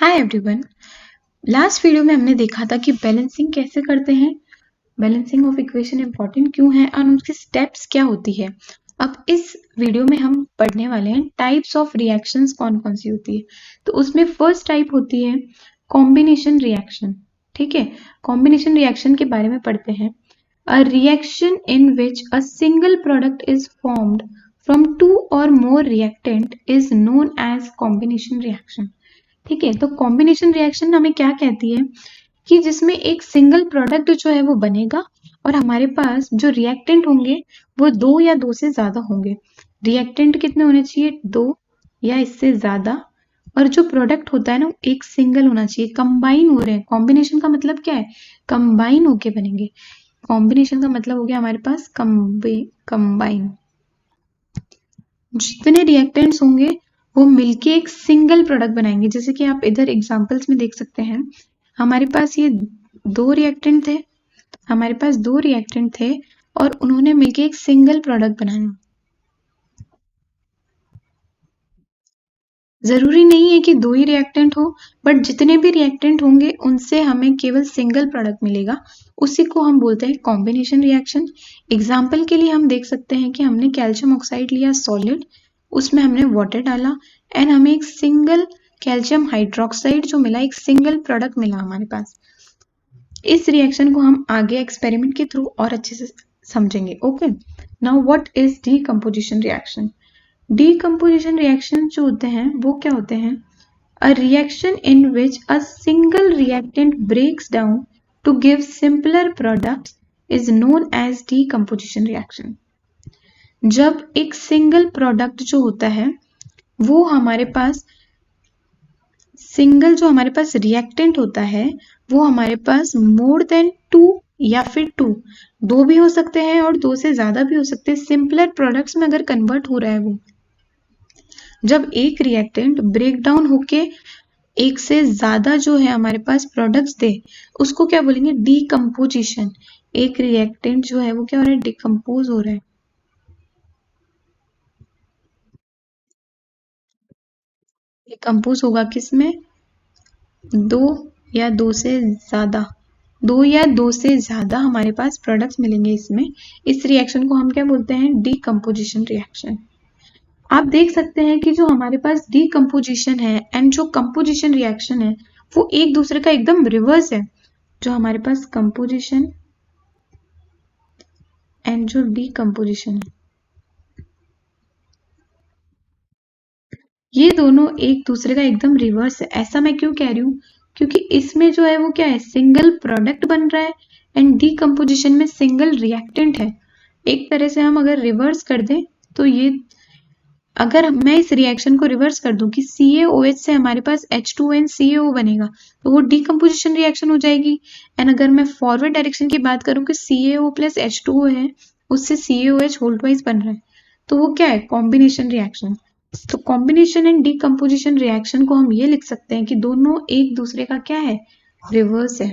Hi everyone. Last video में हमने देखा था कि बैलेंसिंग कैसे करते हैं, बैलेंसिंग ऑफ इक्वेशन इंपॉर्टेंट क्यों है और उनके स्टेप्स क्या होती है। अब इस वीडियो में हम पढ़ने वाले हैं टाइप्स ऑफ रिएक्शंस कौन कौन सी होती है। तो उसमें फर्स्ट टाइप होती है कॉम्बिनेशन रिएक्शन। ठीक है, कॉम्बिनेशन रिएक्शन के बारे में पढ़ते हैं। A reaction in which a single product is formed from two और more reactant is known as combination reaction. ठीक है, तो कॉम्बिनेशन रिएक्शन हमें क्या कहती है कि जिसमें एक सिंगल प्रोडक्ट जो है वो बनेगा और हमारे पास जो रिएक्टेंट होंगे वो दो या दो से ज्यादा होंगे। रिएक्टेंट कितने होने चाहिए? दो या इससे ज्यादा। और जो प्रोडक्ट होता है ना वो एक सिंगल होना चाहिए। कंबाइन हो रहे हैं, कॉम्बिनेशन का मतलब क्या है? कंबाइन होके बनेंगे। कॉम्बिनेशन का मतलब हो गया हमारे पास कंबाइन। जितने रिएक्टेंट्स होंगे वो मिलके एक सिंगल प्रोडक्ट बनाएंगे। जैसे कि आप इधर एग्जांपल्स में देख सकते हैं, हमारे पास ये दो रिएक्टेंट थे, हमारे पास दो रिएक्टेंट थे और उन्होंने मिलके एक सिंगल प्रोडक्ट बनाया। जरूरी नहीं है कि दो ही रिएक्टेंट हो, बट जितने भी रिएक्टेंट होंगे उनसे हमें केवल सिंगल प्रोडक्ट मिलेगा। उसी को हम बोलते हैं कॉम्बिनेशन रिएक्शन। एग्जाम्पल के लिए हम देख सकते हैं कि हमने कैल्शियम ऑक्साइड लिया सॉलिड, उसमें हमने वाटर डाला एंड हमें एक सिंगल कैल्शियम हाइड्रोक्साइड जो मिला, एक सिंगल प्रोडक्ट मिला हमारे पास। इस रिएक्शन को हम आगे एक्सपेरिमेंट के थ्रू और अच्छे से समझेंगे। Okay, now what is decomposition reaction? Decomposition reaction जो होते हैं वो क्या होते हैं? A reaction in which a single reactant breaks down to give simpler products is known as decomposition reaction. जब एक सिंगल प्रोडक्ट जो होता है वो हमारे पास सिंगल जो हमारे पास रिएक्टेंट होता है वो हमारे पास मोर देन टू या फिर दो भी हो सकते हैं और दो से ज्यादा भी हो सकते हैं। सिंपलर प्रोडक्ट्स में अगर कन्वर्ट हो रहा है वो, जब एक रिएक्टेंट ब्रेक डाउन होके एक से ज्यादा जो है हमारे पास प्रोडक्ट्स दे, उसको क्या बोलेंगे? डीकम्पोजिशन। एक रिएक्टेंट जो है वो क्या हो रहा है? डिकम्पोज हो रहा है। डिकम्पोज होगा किसमें? दो या दो से ज्यादा, दो या दो से ज्यादा हमारे पास प्रोडक्ट्स मिलेंगे इसमें। इस रिएक्शन को हम क्या बोलते हैं? Decomposition reaction. आप देख सकते हैं कि जो हमारे पास डीकम्पोजिशन है एंड जो कंपोजिशन रिएक्शन है वो एक दूसरे का एकदम रिवर्स है। जो हमारे पास कंपोजिशन एंड जो डीकम्पोजिशन है ये दोनों एक दूसरे का एकदम रिवर्स है। ऐसा मैं क्यों कह रही हूँ? क्योंकि इसमें जो है वो क्या है? सिंगल प्रोडक्ट बन रहा है एंड डीकम्पोजिशन में सिंगल रिएक्टेंट है। एक तरह से हम अगर रिवर्स कर दें तो ये, अगर मैं इस रिएक्शन को रिवर्स कर दूं कि CaOH से हमारे पास H2N CaO बनेगा तो वो डीकम्पोजिशन रिएक्शन हो जाएगी। एंड अगर मैं फॉरवर्ड डायरेक्शन की बात करूं कि CaO प्लस H2O है, उससे CaOH होल ट्वाइस बन रहा है, तो वो क्या है? Combination reaction. तो कॉम्बिनेशन एंड डीकम्पोजिशन रिएक्शन को हम ये लिख सकते हैं कि दोनों एक दूसरे का क्या है? रिवर्स है।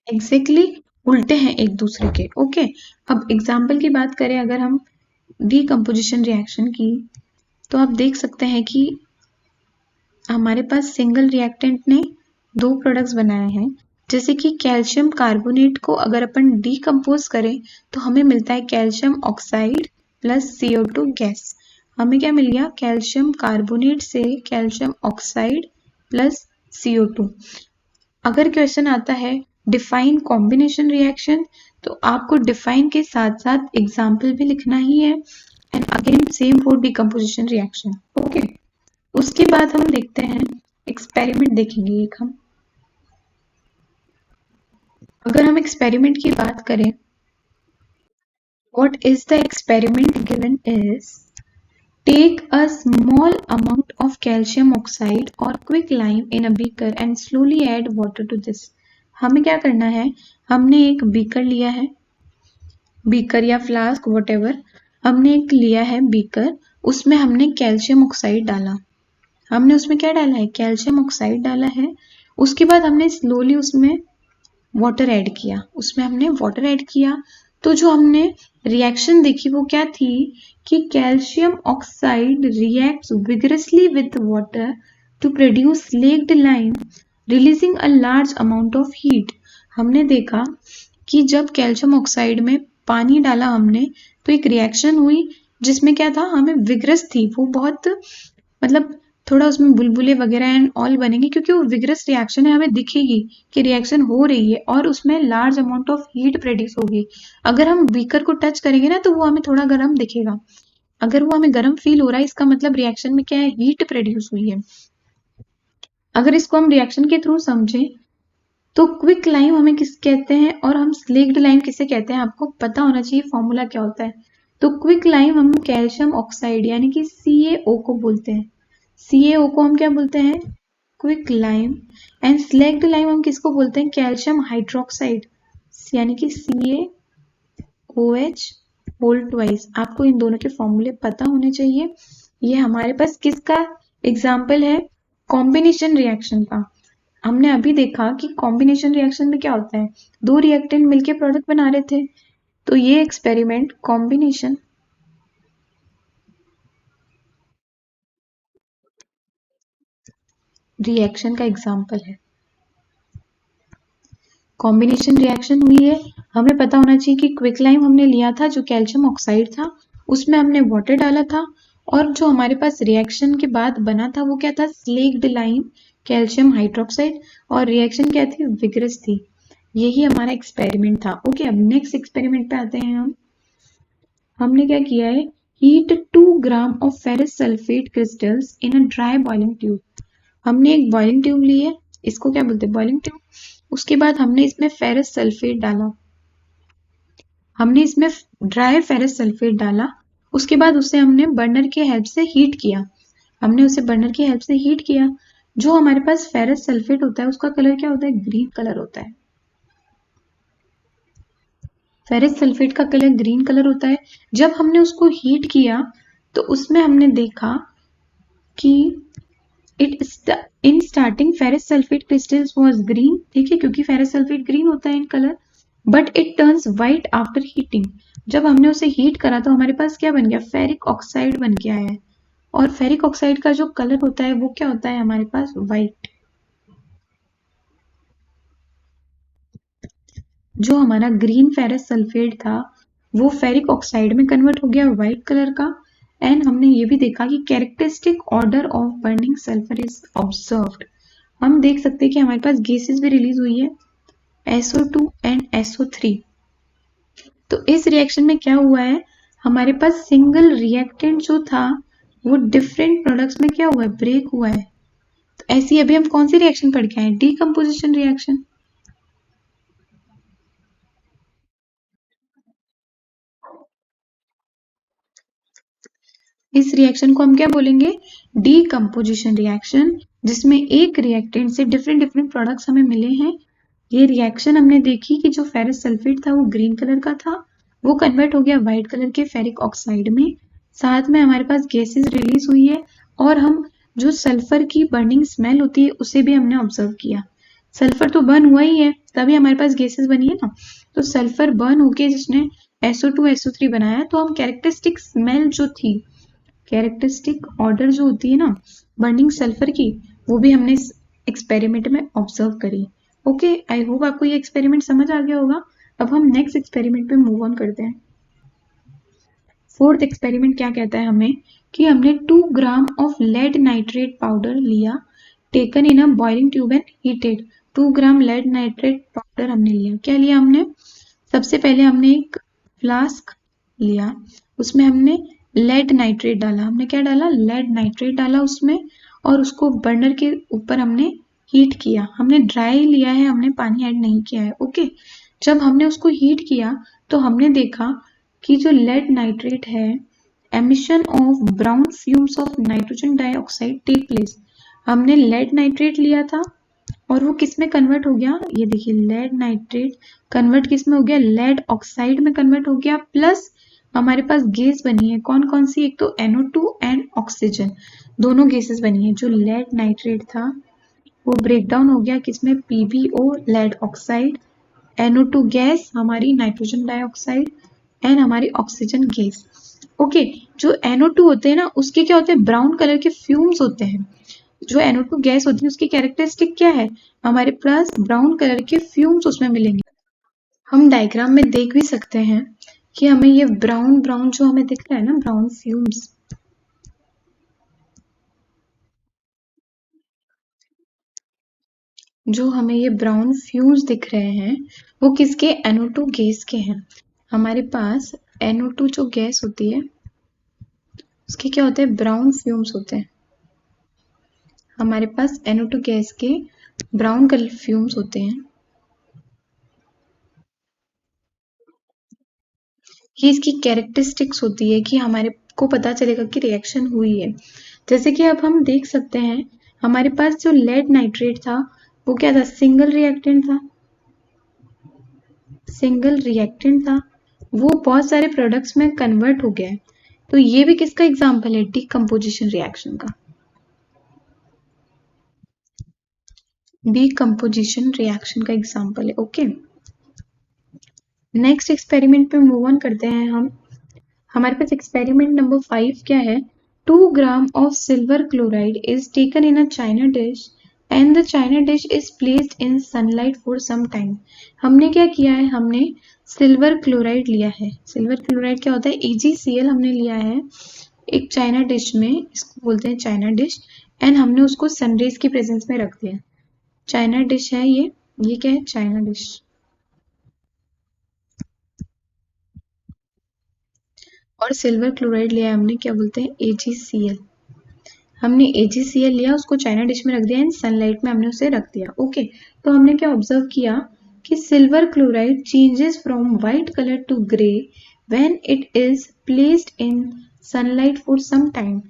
एग्जैक्टली उल्टे हैं एक दूसरे के। ओके, अब एग्जाम्पल की बात करें अगर हम डीकम्पोजिशन रिएक्शन की, तो आप देख सकते हैं कि हमारे पास सिंगल रिएक्टेंट ने दो प्रोडक्ट्स बनाए हैं। जैसे कि कैल्शियम कार्बोनेट को अगर अपन डीकम्पोज करें तो हमें मिलता है calcium oxide plus CO2 gas. हमें क्या मिल गया? कैल्शियम कार्बोनेट से कैल्शियम ऑक्साइड प्लस CO2। अगर क्वेश्चन आता है डिफाइन कॉम्बिनेशन रिएक्शन, तो आपको डिफाइन के साथ साथ एग्जाम्पल भी लिखना ही है। And again same for decomposition reaction. Okay, उसके बाद हम देखते हैं एक्सपेरिमेंट देखेंगे एक हम। अगर हम एक्सपेरिमेंट की बात करें, what is the experiment given is take a small amount of calcium oxide or quicklime in a beaker and slowly add water to this। हमें क्या करना है? हमने एक बीकर लिया है, बीकर या फ्लास्क वॉटेवर, हमने एक लिया है बीकर, उसमें हमने कैल्शियम ऑक्साइड डाला। हमने उसमें क्या डाला है? कैल्शियम ऑक्साइड डाला है। उसके बाद हमने स्लोली उसमें वाटर ऐड किया, उसमें हमने वाटर ऐड किया तो जो हमने रिएक्शन देखी वो क्या थी कि calcium oxide reacts vigorously with water to produce slaked lime releasing a large amount of heat. हमने देखा कि जब कैल्शियम ऑक्साइड में पानी डाला हमने तो एक रिएक्शन हुई जिसमें क्या था, हमें विगरस थी, वो बहुत मतलब थोड़ा उसमें बुलबुले वगैरह एंड ऑल बनेंगे क्योंकि वो विगरस रिएक्शन है, हमें दिखेगी कि रिएक्शन हो रही है और उसमें large amount of heat produce होगी। अगर हम बीकर को टच करेंगे ना तो वो हमें थोड़ा गर्म दिखेगा, अगर वो हमें गर्म फील हो रहा है इसका मतलब रिएक्शन में क्या है, हीट प्रोड्यूस हुई है। अगर इसको हम रिएक्शन के थ्रू समझें तो क्विक लाइम हमें किस कहते हैं और हम स्लेक्ड लाइम किसे कहते हैं, आपको पता होना चाहिए फॉर्मूला क्या होता है। तो क्विक लाइम हम कैल्शियम ऑक्साइड यानी कि CaO को बोलते हैं, CaO को हम क्या बोलते हैं, quick lime. And slaked lime हम किसको बोलते हैं, कैल्शियम हाइड्रोक्साइड यानी कि CaOH होल ट्वाइस। आपको इन दोनों के फॉर्मूले पता होने चाहिए। ये हमारे पास किसका एग्जाम्पल है, कॉम्बिनेशन रिएक्शन का। हमने अभी देखा कि कॉम्बिनेशन रिएक्शन में क्या होता है, दो रिएक्टेंट मिलके प्रोडक्ट बना रहे थे, तो ये एक्सपेरिमेंट कॉम्बिनेशन रिएक्शन का एग्जाम्पल है। कॉम्बिनेशन रिएक्शन हुई है, हमें पता होना चाहिए कि क्विक लाइम हमने लिया था जो कैल्शियम ऑक्साइड था, उसमें हमने वाटर डाला था और जो हमारे पास रिएक्शन के बाद बना था वो क्या था, स्लेक्ड लाइम कैल्शियम हाइड्रोक्साइड, और रिएक्शन क्या थी, विगरस थी। यही हमारा एक्सपेरिमेंट था। ओके, अब नेक्स्ट एक्सपेरिमेंट पे आते हैं हम। हमने क्या किया है, heat 2 gram of ferrous sulphate crystals in a dry boiling tube. हमने एक बॉइलिंग ट्यूब ली है, इसको क्या बोलते हैं, बॉइलिंग ट्यूब। उसके बाद हमने इसमें फेरस सल्फेट डाला, हमने इसमें ड्राई फेरस सल्फेट डाला। उसके बाद उसे हमने बर्नर के हेल्प से हीट किया, हमने उसे बर्नर की हेल्प से हीट किया। जो हमारे पास फेरस सल्फेट होता है उसका कलर क्या होता है, ग्रीन कलर होता है। फेरस सल्फेट का कलर ग्रीन कलर होता है। जब हमने उसको हीट किया तो उसमें हमने देखा कि in starting ferrous sulphate crystals was green, ठीक है, क्योंकि फेरस सल्फेट ग्रीन होता है in colour, but it turns white after heating. जब हमने उसे हीट करा तो हमारे पास क्या बन गया, फेरिक ऑक्साइड बन के आया है। और फेरिक ऑक्साइड का जो कलर होता है वो क्या होता है हमारे पास, व्हाइट। जो हमारा ग्रीन फेरस सल्फेट था वो फेरिक ऑक्साइड में कन्वर्ट हो गया व्हाइट कलर का। एंड हमने ये भी देखा कि characteristic order of burning sulphur is observed. हम देख सकते हैं कि हमारे पास गैसेस भी रिलीज हुई है, SO2 एंड SO3। तो इस रिएक्शन में क्या हुआ है, हमारे पास सिंगल रिएक्टेंट जो था वो डिफरेंट प्रोडक्ट्स में क्या हुआ है, ब्रेक हुआ है। तो ऐसी अभी हम कौन सी रिएक्शन पढ़ के आए, डीकम्पोजिशन रिएक्शन। इस रिएक्शन को हम क्या बोलेंगे, डीकम्पोजिशन रिएक्शन, जिसमें एक रिएक्टेंट से डिफरेंट डिफरेंट प्रोडक्ट्स हमें मिले हैं। ये रिएक्शन हमने देखी कि जो फेरस सल्फेट था वो ग्रीन कलर का था, वो कन्वर्ट हो गया व्हाइट कलर के फेरिक ऑक्साइड में। साथ में हमारे पास गैसेस रिलीज हुई है और हम जो सल्फर की बर्निंग स्मेल होती है उसे भी हमने ऑब्जर्व किया। सल्फर तो बर्न हुआ ही है तभी हमारे पास गैसेस बनी है ना, तो सल्फर बर्न होके जिसने SO2 SO3 बनाया, तो हम कैरेक्टरिस्टिक स्मेल जो थी, कैरेक्टरिस्टिक ऑर्डर जो होती है ना बर्निंग सल्फर की, वो भी हमने इस एक्सपेरिमेंट में ऑब्जर्व करी। ओके, आई होप आपको ये एक्सपेरिमेंट समझ आ गया होगा। अब हम नेक्स्ट एक्सपेरिमेंट पे मूव ऑन करते हैं। फोर्थ एक्सपेरिमेंट क्या कहता है हमें कि हमने 2 gram of lead nitrate powder लिया, taken in a boiling tube and heated. 2 gram lead nitrate powder हमने लिया, क्या लिया हमने, सबसे पहले हमने एक फ्लास्क लिया, उसमें हमने लेड नाइट्रेट डाला, हमने क्या डाला, लेड नाइट्रेट डाला उसमें, और उसको बर्नर के ऊपर हमने हीट किया। हमने ड्राई लिया है, हमने पानी ऐड नहीं किया है। ओके, जब हमने उसको हीट किया तो हमने देखा कि जो लेड नाइट्रेट है, emission of brown fumes of nitrogen dioxide take place. हमने लेड नाइट्रेट लिया था और वो किस में कन्वर्ट हो गया, ये देखिए लेड नाइट्रेट कन्वर्ट किस में हो गया, लेड ऑक्साइड में कन्वर्ट हो गया, प्लस हमारे पास गैस बनी है, कौन कौन सी, एक तो NO2 एंड ऑक्सीजन, दोनों गैसेस बनी है। जो लेड नाइट्रेट था वो ब्रेक डाउन हो गया किसमें, PbO lead oxide NO2 gas, हमारी नाइट्रोजन डाइऑक्साइड एंड हमारी ऑक्सीजन गैस। ओके, जो NO2 होते हैं ना, उसके क्या होते हैं, ब्राउन कलर के फ्यूम्स होते हैं। जो NO2 गैस होती है उसकी कैरेक्टरिस्टिक क्या है, हमारे पास ब्राउन कलर के फ्यूम्स उसमें मिलेंगे। हम डायग्राम में देख भी सकते हैं कि हमें ये ब्राउन ब्राउन जो हमें दिख रहा है ना, ब्राउन फ्यूम्स, जो हमें ये ब्राउन फ्यूम्स दिख रहे हैं वो किसके, NO2 गैस के हैं। हमारे पास NO2 जो गैस होती है उसके क्या होते हैं, ब्राउन फ्यूम्स होते हैं। हमारे पास NO2 गैस के ब्राउन कलर फ्यूम्स होते हैं। ये इसकी कैरेक्टरिस्टिक्स होती है कि हमारे को पता चलेगा कि रिएक्शन हुई है। जैसे कि अब हम देख सकते हैं हमारे पास जो लेड नाइट्रेट था वो क्या था, सिंगल रिएक्टेंट था, सिंगल रिएक्टेंट था, वो बहुत सारे प्रोडक्ट्स में कन्वर्ट हो गया है। तो ये भी किसका एग्जाम्पल है, डीकम्पोजिशन रिएक्शन का, डीकम्पोजिशन रिएक्शन का एग्जाम्पल है। ओके, नेक्स्ट एक्सपेरिमेंट पे मूव ऑन करते हैं हम। हमारे पास एक्सपेरिमेंट नंबर 5 क्या है, 2 ग्राम of silver chloride is taken in a china dish and the china dish is placed in sunlight for some time। हमने क्या किया है, हमने सिल्वर क्लोराइड लिया है। सिल्वर क्लोराइड क्या होता है, AgCl हमने लिया है एक चाइना डिश में, इसको बोलते हैं चाइना डिश, एंड हमने उसको सनरेज की प्रेजेंस में रख दिया। चाइना डिश है ये क्या है, चाइना डिश, और सिल्वर क्लोराइड लिया है हमने, क्या बोलते हैं, AgCl। हमने AgCl लिया, उसको चाइना डिश में रख दिया एंड सनलाइट में हमने उसे रख दिया। ओके, तो हमने क्या ऑब्जर्व किया कि silver chloride changes from white colour to grey when it is placed in sunlight for some time.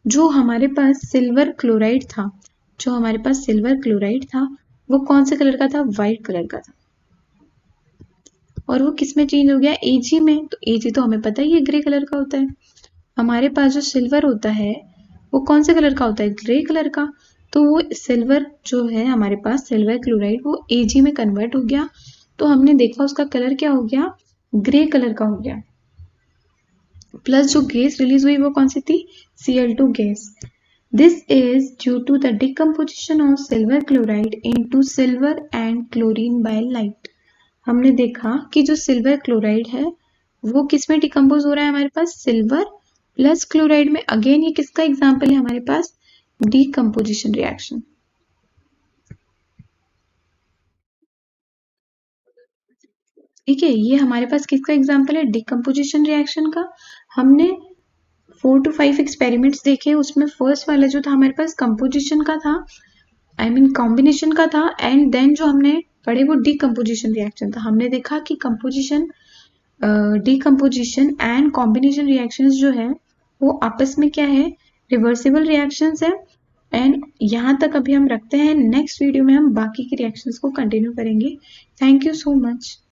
जो हमारे पास सिल्वर क्लोराइड था, जो हमारे पास सिल्वर क्लोराइड था वो कौन से कलर का था, व्हाइट कलर का था, और वो किस में चेंज हो गया, Ag में। तो Ag तो हमें पता ही है ग्रे कलर का होता है। हमारे पास जो सिल्वर होता है वो कौन से कलर का होता है, ग्रे कलर का। तो वो सिल्वर जो है हमारे पास, सिल्वर क्लोराइड, वो Ag में कन्वर्ट हो गया। तो हमने देखा उसका कलर क्या हो गया, ग्रे कलर का हो गया। प्लस जो गैस रिलीज हुई वो कौन सी थी, Cl2 gas. This is due to the decomposition of silver chloride into silver and chlorine by light. हमने देखा कि जो सिल्वर क्लोराइड है वो किस में डिकम्पोज हो रहा है, हमारे पास सिल्वर प्लस क्लोराइड में। अगेन ये किसका एग्जाम्पल है, हमारे पास डीकम्पोजिशन रिएक्शन। ठीक है, ये हमारे पास किसका एग्जाम्पल है, डीकम्पोजिशन रिएक्शन का। हमने 4 to 5 एक्सपेरिमेंट्स देखे, उसमें फर्स्ट वाला जो था हमारे पास कंपोजिशन का था, आई मीन कॉम्बिनेशन का था, एंड देन जो हमने पढ़े वो डीकम्पोजिशन रिएक्शन था। हमने देखा कि composition, decomposition and combination reactions जो है वो आपस में क्या है, रिवर्सिबल रिएक्शंस है। एंड यहाँ तक अभी हम रखते हैं, नेक्स्ट वीडियो में हम बाकी के रिएक्शंस को कंटिन्यू करेंगे। Thank you so much.